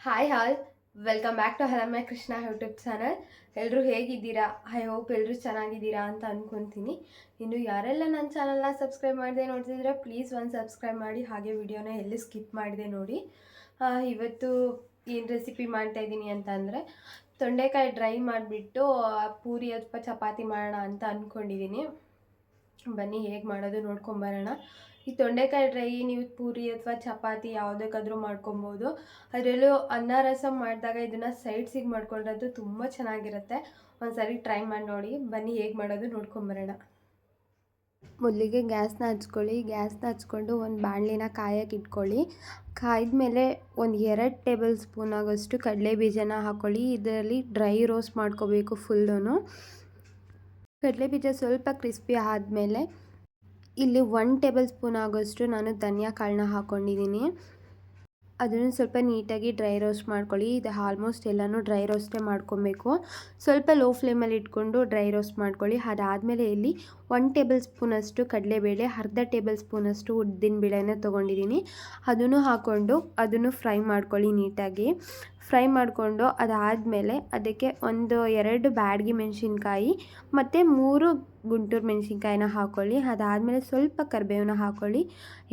Hi hall welcome back to ಹರಮ್ಯ Krishna YouTube channel. ಎಲ್ಲರೂ ಹೇಗಿದ್ದೀರಾ? I hope ಎಲ್ಲರೂ ಚೆನ್ನಾಗಿದ್ದೀರಾ ಅಂತ ಅಂದ್ಕೊತೀನಿ. ಇನ್ನು ಯಾರೆಲ್ಲ ನನ್ನ ಚಾನಲ್ನ ಸಬ್ಸ್ಕ್ರೈಬ್ ಮಾಡಿದೆ ನೋಡ್ತಿದ್ರೆ ಪ್ಲೀಸ್ ಒಂದು ಸಬ್ಸ್ಕ್ರೈಬ್ ಮಾಡಿ, ಹಾಗೆ ವಿಡಿಯೋನ ಎಲ್ಲಿ ಸ್ಕಿಪ್ ಮಾಡಿದೆ ನೋಡಿ. ಇವತ್ತು ಏನು ರೆಸಿಪಿ ಮಾಡ್ತಾಯಿದ್ದೀನಿ ಅಂತ ಅಂದರೆ, ತೊಂಡೆಕಾಯಿ ಡ್ರೈ ಮಾಡಿಬಿಟ್ಟು ಪೂರಿ ಅಥವಾ ಚಪಾತಿ ಮಾಡೋಣ ಅಂತ ಅಂದ್ಕೊಂಡಿದ್ದೀನಿ. ಬನ್ನಿ ಹೇಗೆ ಮಾಡೋದು ನೋಡ್ಕೊಂಬರೋಣ. ಈ ತೊಂಡೆಕಾಯಿ ಡ್ರೈ ನೀವು ಪೂರಿ ಅಥವಾ ಚಪಾತಿ ಯಾವುದಕ್ಕಾದ್ರೂ ಮಾಡ್ಕೊಬೋದು. ಅದರಲ್ಲೂ ಅನ್ನ ರಸಂ ಮಾಡಿದಾಗ ಇದನ್ನು ಸೈಡ್ಸಿಗೆ ಮಾಡ್ಕೊಂಡ್ರದ್ದು ತುಂಬ ಚೆನ್ನಾಗಿರುತ್ತೆ. ಒಂದ್ಸರಿ ಟ್ರೈ ಮಾಡಿ ನೋಡಿ. ಬನ್ನಿ ಹೇಗೆ ಮಾಡೋದು ನೋಡ್ಕೊಂಬರೋಣ. ಮೊದಲಿಗೆ ಗ್ಯಾಸ್ನ ಹಚ್ಕೊಂಡು ಒಂದು ಬಾಣಲಿನ ಕಾಯಕ್ಕೆ ಇಟ್ಕೊಳ್ಳಿ. ಕಾಯ್ದಮೇಲೆ ಒಂದು 2 ಟೇಬಲ್ ಸ್ಪೂನ್ ಆಗೋಷ್ಟು ಕಡಲೆ ಬೀಜನ ಹಾಕ್ಕೊಳ್ಳಿ. ಇದರಲ್ಲಿ ಡ್ರೈ ರೋಸ್ಟ್ ಮಾಡ್ಕೋಬೇಕು ಫುಲ್ಲೂ. ಕಡಲೆ ಬೀಜ ಸ್ವಲ್ಪ ಕ್ರಿಸ್ಪಿ ಆದಮೇಲೆ ಇಲ್ಲಿ 1 ಟೇಬಲ್ ಸ್ಪೂನ್ ಆಗೋಷ್ಟು ನಾನು ಧನಿಯಾ ಕಾಳನ್ನ ಹಾಕ್ಕೊಂಡಿದ್ದೀನಿ. ಅದನ್ನು ಸ್ವಲ್ಪ ನೀಟಾಗಿ ಡ್ರೈ ರೋಸ್ಟ್ ಮಾಡ್ಕೊಳ್ಳಿ. ಇದು ಆಲ್ಮೋಸ್ಟ್ ಎಲ್ಲನೂ ಡ್ರೈ ರೋಸ್ಟೇ ಮಾಡ್ಕೊಬೇಕು. ಸ್ವಲ್ಪ ಲೋ ಫ್ಲೇಮಲ್ಲಿ ಇಟ್ಕೊಂಡು ಡ್ರೈ ರೋಸ್ಟ್ ಮಾಡ್ಕೊಳ್ಳಿ. ಅದಾದಮೇಲೆ ಇಲ್ಲಿ 1 ಟೇಬಲ್ ಸ್ಪೂನಷ್ಟು ಕಡಲೆಬೇಳೆ, ಅರ್ಧ ಟೇಬಲ್ ಸ್ಪೂನಷ್ಟು ಉದ್ದಿನಬೇಳೆನ ತೊಗೊಂಡಿದ್ದೀನಿ. ಅದನ್ನು ಹಾಕ್ಕೊಂಡು ಅದನ್ನು ಫ್ರೈ ಮಾಡ್ಕೊಳ್ಳಿ ನೀಟಾಗಿ. ಫ್ರೈ ಮಾಡಿಕೊಂಡು ಅದಾದಮೇಲೆ ಅದಕ್ಕೆ 2 ಬ್ಯಾಡಗಿ ಮೆಣಸಿನ್ಕಾಯಿ ಮತ್ತು 3 ಗುಂಟೂರು ಮೆಣಸಿನ್ಕಾಯಿನ ಹಾಕ್ಕೊಳ್ಳಿ. ಅದಾದಮೇಲೆ ಸ್ವಲ್ಪ ಕರಿಬೇವನ್ನ ಹಾಕ್ಕೊಳ್ಳಿ.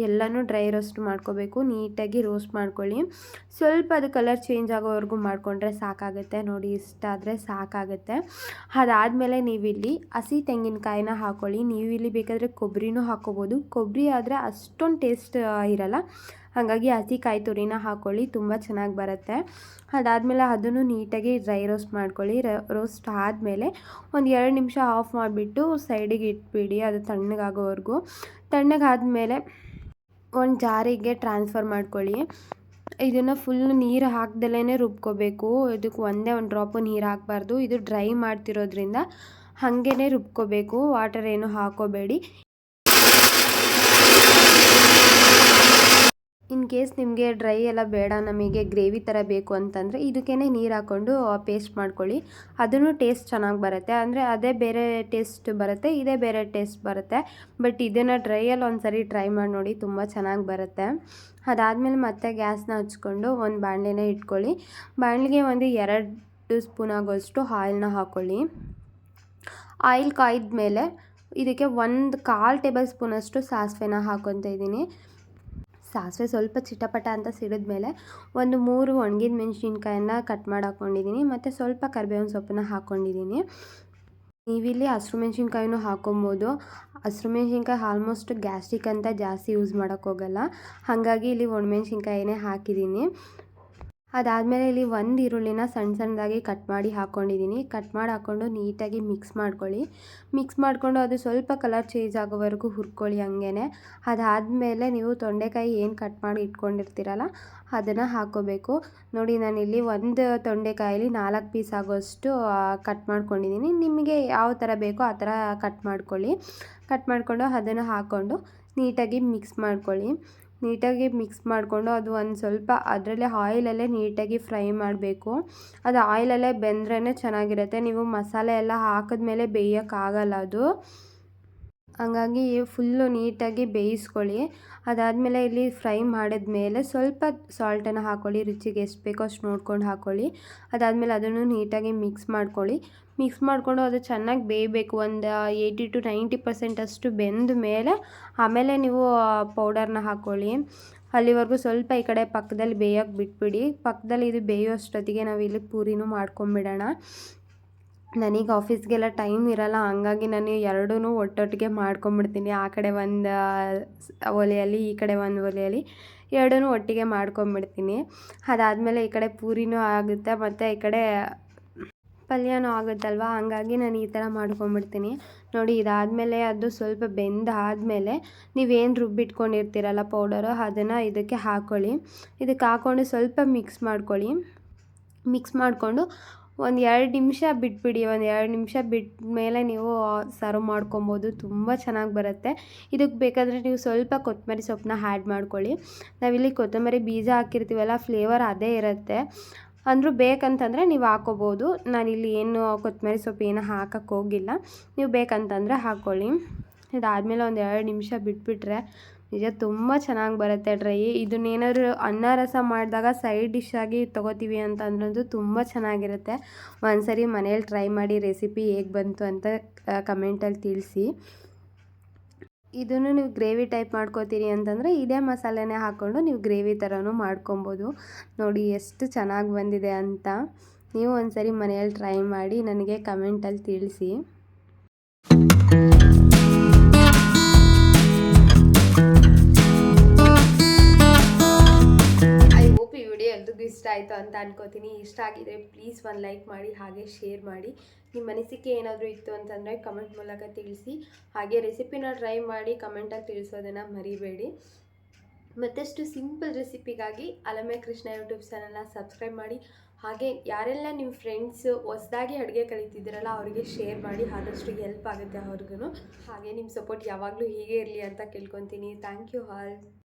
ಎಲ್ಲನೂ ಡ್ರೈ ರೋಸ್ಟ್ ಮಾಡ್ಕೋಬೇಕು. ನೀಟಾಗಿ ರೋಸ್ಟ್ ಮಾಡ್ಕೊಳ್ಳಿ. ಸ್ವಲ್ಪ ಅದು ಕಲರ್ ಚೇಂಜ್ ಆಗೋವರೆಗೂ ಮಾಡಿಕೊಂಡ್ರೆ ಸಾಕಾಗುತ್ತೆ. ನೋಡಿ, ಇಷ್ಟಾದರೆ ಸಾಕಾಗುತ್ತೆ. ಅದಾದಮೇಲೆ ನೀವಿಲ್ಲಿ ಹಸಿ ತೆಂಗಿನಕಾಯಿನ ಹಾಕ್ಕೊಳ್ಳಿ. ನೀವು ಇಲ್ಲಿ ಬೇಕಾದರೆ ಕೊಬ್ಬರಿನೂ ಹಾಕ್ಕೋಬೋದು. ಕೊಬ್ಬರಿ ಆದರೆ ಅಷ್ಟೊಂದು ಟೇಸ್ಟ್ ಇರಲ್ಲ, ಹಾಗಾಗಿ ಹಸಿ ಕಾಯಿ ತುರಿನ ಹಾಕ್ಕೊಳ್ಳಿ, ತುಂಬ ಚೆನ್ನಾಗಿ ಬರುತ್ತೆ. ಅದಾದಮೇಲೆ ಅದನ್ನು ನೀಟಾಗಿ ಡ್ರೈ ರೋಸ್ಟ್ ಮಾಡ್ಕೊಳ್ಳಿ. ರೋಸ್ಟ್ ಆದಮೇಲೆ ಒಂದು 2 ನಿಮಿಷ ಆಫ್ ಮಾಡಿಬಿಟ್ಟು ಸೈಡಿಗೆ ಇಟ್ಬಿಡಿ, ಅದು ತಣ್ಣಗಾಗೋವರೆಗೂ. ತಣ್ಣಗಾದಮೇಲೆ ಒಂದು ಜಾರಿಗೆ ಟ್ರಾನ್ಸ್ಫರ್ ಮಾಡ್ಕೊಳ್ಳಿ. ಇದನ್ನು ಫುಲ್ ನೀರು ಹಾಕ್ದಲೇ ರುಬ್ಕೋಬೇಕು. ಇದಕ್ಕೆ ಒಂದೇ ಒಂದು ಡ್ರಾಪು ನೀರು ಹಾಕಬಾರ್ದು. ಇದು ಡ್ರೈ ಮಾಡ್ತಿರೋದ್ರಿಂದ ಹಾಗೇ ರುಬ್ಕೋಬೇಕು, ವಾಟರ್ ಏನು ಹಾಕೋಬೇಡಿ. ಇನ್ ಕೇಸ್ ನಿಮಗೆ ಡ್ರೈ ಎಲ್ಲ ಬೇಡ, ನಮಗೆ ಗ್ರೇವಿ ಥರ ಬೇಕು ಅಂತಂದರೆ ಇದಕ್ಕೇ ನೀರು ಹಾಕ್ಕೊಂಡು ಪೇಸ್ಟ್ ಮಾಡ್ಕೊಳ್ಳಿ. ಅದನ್ನು ಟೇಸ್ಟ್ ಚೆನ್ನಾಗಿ ಬರುತ್ತೆ. ಅಂದರೆ ಅದೇ ಬೇರೆ ಟೇಸ್ಟ್ ಬರುತ್ತೆ, ಇದೇ ಬೇರೆ ಟೇಸ್ಟ್ ಬರುತ್ತೆ. ಬಟ್ ಇದನ್ನು ಡ್ರೈಯಲ್ಲಿ ಒಂದು ಸರಿ ಟ್ರೈ ಮಾಡಿ ನೋಡಿ, ತುಂಬ ಚೆನ್ನಾಗಿ ಬರುತ್ತೆ. ಅದಾದಮೇಲೆ ಮತ್ತೆ ಗ್ಯಾಸ್ನ ಹಚ್ಕೊಂಡು ಒಂದು ಬಾಣಲೆನ ಇಟ್ಕೊಳ್ಳಿ. ಬಾಣಲೆಗೆ ಒಂದು 2 ಸ್ಪೂನ್ ಆಗೋಷ್ಟು ಆಯಿಲ್ನ ಹಾಕ್ಕೊಳ್ಳಿ. ಆಯಿಲ್ ಕಾಯ್ದ ಮೇಲೆ ಇದಕ್ಕೆ 1/4 ಟೇಬಲ್ ಸ್ಪೂನಷ್ಟು ಸಾಸಿವೆನ ಹಾಕ್ಕೊತಾ ಇದ್ದೀನಿ. ಸಾಸಿವೆ ಸ್ವಲ್ಪ ಚಿಟಪಟ ಅಂತ ಸಿಡಿದ್ಮೇಲೆ 3 ಒಣಗಿದ ಮೆಣಸಿನ್ಕಾಯನ್ನ ಕಟ್ ಮಾಡಿ ಹಾಕ್ಕೊಂಡಿದ್ದೀನಿ ಮತ್ತು ಸ್ವಲ್ಪ ಕರಿಬೇವಿನ ಸೊಪ್ಪನ್ನ ಹಾಕ್ಕೊಂಡಿದ್ದೀನಿ. ನೀವಿಲ್ಲಿ ಹಸಿರು ಮೆಣಸಿನ್ಕಾಯಿನೂ ಹಾಕ್ಕೊಬೋದು. ಹಸಿರು ಮೆಣಸಿನ್ಕಾಯಿ ಆಲ್ಮೋಸ್ಟ್ ಗ್ಯಾಸ್ಟ್ರಿಕ್ ಅಂತ ಜಾಸ್ತಿ ಯೂಸ್ ಮಾಡೋಕ್ಕೋಗಲ್ಲ, ಹಾಗಾಗಿ ಇಲ್ಲಿ ಒಣಮೆಣ್ಸಿನ್ಕಾಯಿನೇ ಹಾಕಿದ್ದೀನಿ. ಅದಾದಮೇಲೆ ಇಲ್ಲಿ 1 ಈರುಳ್ಳಿನ ಸಣ್ಣದಾಗಿ ಕಟ್ ಮಾಡಿ ಹಾಕ್ಕೊಂಡಿದ್ದೀನಿ. ಕಟ್ ಮಾಡಿ ಹಾಕ್ಕೊಂಡು ನೀಟಾಗಿ ಮಿಕ್ಸ್ ಮಾಡ್ಕೊಳ್ಳಿ. ಮಿಕ್ಸ್ ಮಾಡಿಕೊಂಡು ಅದು ಸ್ವಲ್ಪ ಕಲರ್ ಚೇಂಜ್ ಆಗೋವರೆಗೂ ಹುರ್ಕೊಳ್ಳಿ ಹಂಗೇ. ಅದಾದಮೇಲೆ ನೀವು ತೊಂಡೆಕಾಯಿ ಏನು ಕಟ್ ಮಾಡಿ ಇಟ್ಕೊಂಡಿರ್ತೀರಲ್ಲ ಅದನ್ನು ಹಾಕ್ಕೋಬೇಕು. ನೋಡಿ, ನಾನಿಲ್ಲಿ 1 ತೊಂಡೆಕಾಯಲ್ಲಿ 4 ಪೀಸ್ ಆಗೋಷ್ಟು ಕಟ್ ಮಾಡ್ಕೊಂಡಿದ್ದೀನಿ. ನಿಮಗೆ ಯಾವ ಥರ ಬೇಕೋ ಆ ಥರ ಕಟ್ ಮಾಡ್ಕೊಳ್ಳಿ. ಕಟ್ ಮಾಡಿಕೊಂಡು ಅದನ್ನು ಹಾಕ್ಕೊಂಡು ನೀಟಾಗಿ ಮಿಕ್ಸ್ ಮಾಡ್ಕೊಳ್ಳಿ. ನೀಟಾಗಿ ಮಿಕ್ಸ್ ಮಾಡಿಕೊಂಡು ಅದು ಒಂದು ಸ್ವಲ್ಪ ಅದರಲ್ಲೇ ಆಯಿಲಲ್ಲೇ ನೀಟಾಗಿ ಫ್ರೈ ಮಾಡಬೇಕು. ಅದು ಆಯಿಲಲ್ಲೇ ಬೆಂದ್ರೇ ಚೆನ್ನಾಗಿರುತ್ತೆ. ನೀವು ಮಸಾಲೆ ಎಲ್ಲ ಹಾಕಿದ್ಮೇಲೆ ಬೇಯೋಕ್ಕಾಗಲ್ಲ ಅದು, ಹಂಗಾಗಿ ಫುಲ್ಲು ನೀಟಾಗಿ ಬೇಯಿಸ್ಕೊಳ್ಳಿ. ಅದಾದಮೇಲೆ ಇಲ್ಲಿ ಫ್ರೈ ಮಾಡಿದ್ಮೇಲೆ ಸ್ವಲ್ಪ ಸಾಲ್ಟನ್ನು ಹಾಕ್ಕೊಳ್ಳಿ. ರುಚಿಗೆ ಎಷ್ಟು ಬೇಕೋ ಅಷ್ಟು ನೋಡ್ಕೊಂಡು ಹಾಕ್ಕೊಳ್ಳಿ. ಅದಾದಮೇಲೆ ಅದನ್ನು ನೀಟಾಗಿ ಮಿಕ್ಸ್ ಮಾಡ್ಕೊಳ್ಳಿ. ಮಿಕ್ಸ್ ಮಾಡಿಕೊಂಡು ಅದು ಚೆನ್ನಾಗಿ ಬೇಯಬೇಕು. ಒಂದು 80 to 90% ಅಷ್ಟು ಬೆಂದ ಮೇಲೆ ಆಮೇಲೆ ನೀವು ಪೌಡರ್ನ ಹಾಕ್ಕೊಳ್ಳಿ. ಅಲ್ಲಿವರೆಗೂ ಸ್ವಲ್ಪ ಈ ಕಡೆ ಪಕ್ಕದಲ್ಲಿ ಬೇಯೋಕ್ಕೆ ಬಿಟ್ಬಿಡಿ. ಪಕ್ಕದಲ್ಲಿ ಇದು ಬೇಯೋ ಅಷ್ಟೊತ್ತಿಗೆ ನಾವು ಇಲ್ಲಿ ಪೂರಿನೂ ಮಾಡ್ಕೊಂಬಿಡೋಣ. ನನಗೆ ಆಫೀಸ್ಗೆಲ್ಲ ಟೈಮ್ ಇರಲ್ಲ, ಹಂಗಾಗಿ ನಾನು 2 ಒಟ್ಟೊಟ್ಟಿಗೆ ಮಾಡ್ಕೊಂಬಿಡ್ತೀನಿ. ಆ ಕಡೆ ಒಂದು ಒಲೆಯಲ್ಲಿ, ಈ ಕಡೆ ಒಂದು ಒಲೆಯಲ್ಲಿ 2 ಒಟ್ಟಿಗೆ ಮಾಡ್ಕೊಂಬಿಡ್ತೀನಿ. ಅದಾದಮೇಲೆ ಈ ಕಡೆ ಪೂರಿನೂ ಆಗುತ್ತೆ ಮತ್ತು ಈ ಕಡೆ ಪಲ್ಯನೂ ಆಗುತ್ತಲ್ವ, ಹಂಗಾಗಿ ನಾನು ಈ ಥರ ಮಾಡ್ಕೊಂಬಿಡ್ತೀನಿ. ನೋಡಿ, ಇದಾದಮೇಲೆ ಅದು ಸ್ವಲ್ಪ ಬೆಂದಾದಮೇಲೆ ನೀವೇನು ರುಬ್ಬಿಟ್ಕೊಂಡಿರ್ತೀರಲ್ಲ ಪೌಡರು, ಅದನ್ನು ಇದಕ್ಕೆ ಹಾಕ್ಕೊಳ್ಳಿ. ಇದಕ್ಕೆ ಹಾಕ್ಕೊಂಡು ಸ್ವಲ್ಪ ಮಿಕ್ಸ್ ಮಾಡ್ಕೊಳ್ಳಿ. ಮಿಕ್ಸ್ ಮಾಡಿಕೊಂಡು ಒಂದು 2 ನಿಮಿಷ ಬಿಟ್ಬಿಡಿ. ಒಂದು 2 ನಿಮಿಷ ಬಿಟ್ಟ ಮೇಲೆ ನೀವು ಸರ್ವ್ ಮಾಡ್ಕೊಬೋದು. ತುಂಬ ಚೆನ್ನಾಗಿ ಬರುತ್ತೆ. ಇದಕ್ಕೆ ಬೇಕಾದರೆ ನೀವು ಸ್ವಲ್ಪ ಕೊತ್ತಂಬರಿ ಸೊಪ್ಪನ್ನ ಆ್ಯಡ್ ಮಾಡ್ಕೊಳ್ಳಿ. ನಾವಿಲ್ಲಿ ಕೊತ್ತಂಬರಿ ಬೀಜ ಹಾಕಿರ್ತೀವಲ್ಲ, ಫ್ಲೇವರ್ ಅದೇ ಇರುತ್ತೆ. ಅಂದರೂ ಬೇಕಂತಂದರೆ ನೀವು ಹಾಕ್ಕೋಬೋದು. ನಾನಿಲ್ಲಿ ಏನು ಕೊತ್ತಂಬರಿ ಸೊಪ್ಪು ಏನು ಹಾಕೋಕ್ಕೆ ಹೋಗಿಲ್ಲ, ನೀವು ಬೇಕಂತಂದರೆ ಹಾಕ್ಕೊಳ್ಳಿ. ಇದಾದಮೇಲೆ ಒಂದು 2 ನಿಮಿಷ ಬಿಟ್ಬಿಟ್ರೆ ನಿಜ ತುಂಬ ಚೆನ್ನಾಗಿ ಬರುತ್ತೆ ಡ್ರೈ. ಇದನ್ನೇನಾದ್ರು ಅನ್ನ ರಸ ಮಾಡಿದಾಗ ಸೈಡ್ ಡಿಶ್ ಆಗಿ ತೊಗೋತೀವಿ ಅಂತ ಅಂದ್ರಂತೂ ತುಂಬ ಚೆನ್ನಾಗಿರುತ್ತೆ. ಒಂದ್ಸರಿ ಮನೇಲಿ ಟ್ರೈ ಮಾಡಿ ರೆಸಿಪಿ ಹೇಗೆ ಬಂತು ಅಂತ ಕಮೆಂಟಲ್ಲಿ ತಿಳಿಸಿ. ಇದನ್ನು ನೀವು ಗ್ರೇವಿ ಟೈಪ್ ಮಾಡ್ಕೋತೀರಿ ಅಂತಂದರೆ ಇದೇ ಮಸಾಲೆನೇ ಹಾಕ್ಕೊಂಡು ನೀವು ಗ್ರೇವಿ ಥರನೂ ಮಾಡ್ಕೊಬೋದು. ನೋಡಿ ಎಷ್ಟು ಚೆನ್ನಾಗಿ ಬಂದಿದೆ ಅಂತ. ನೀವು ಒಂದ್ಸರಿ ಮನೆಯಲ್ಲಿ ಟ್ರೈ ಮಾಡಿ ನನಗೆ ಕಮೆಂಟಲ್ಲಿ ತಿಳಿಸಿ. ಐ ಹೋಪ್ ಈ ವಿಡಿಯೋ ಎಲ್ರಿಗೂ ಇಷ್ಟ ಆಯಿತು ಅಂತ ಅನ್ಕೋತೀನಿ. ಇಷ್ಟ ಆಗಿದ್ರೆ ಪ್ಲೀಸ್ ಒಂದು ಲೈಕ್ ಮಾಡಿ, ಹಾಗೆ ಶೇರ್ ಮಾಡಿ. ನಿಮ್ಮ ಅನಿಸಿಕೆ ಏನಾದರೂ ಇತ್ತು ಅಂತಂದರೆ ಕಮೆಂಟ್ ಮೂಲಕ ತಿಳಿಸಿ. ಹಾಗೆ ರೆಸಿಪಿನ ಟ್ರೈ ಮಾಡಿ ಕಮೆಂಟಾಗಿ ತಿಳಿಸೋದನ್ನು ಮರಿಬೇಡಿ. ಮತ್ತಷ್ಟು ಸಿಂಪಲ್ ರೆಸಿಪಿಗಾಗಿ ಅಲಮೆ ಕೃಷ್ಣ ಯೂಟ್ಯೂಬ್ ಚಾನಲ್ನ ಸಬ್ಸ್ಕ್ರೈಬ್ ಮಾಡಿ. ಹಾಗೆ ಯಾರೆಲ್ಲ ನಿಮ್ಮ ಫ್ರೆಂಡ್ಸು ಹೊಸದಾಗಿ ಅಡುಗೆ ಕಲಿತಿದ್ದೀರಲ್ಲ ಅವರಿಗೆ ಶೇರ್ ಮಾಡಿ, ಆದಷ್ಟು ಹೆಲ್ಪ್ ಆಗುತ್ತೆ ಅವ್ರಿಗೂ. ಹಾಗೆ ನಿಮ್ಮ ಸಪೋರ್ಟ್ ಯಾವಾಗಲೂ ಹೀಗೆ ಇರಲಿ ಅಂತ ಕೇಳ್ಕೊತೀನಿ. Thank you all.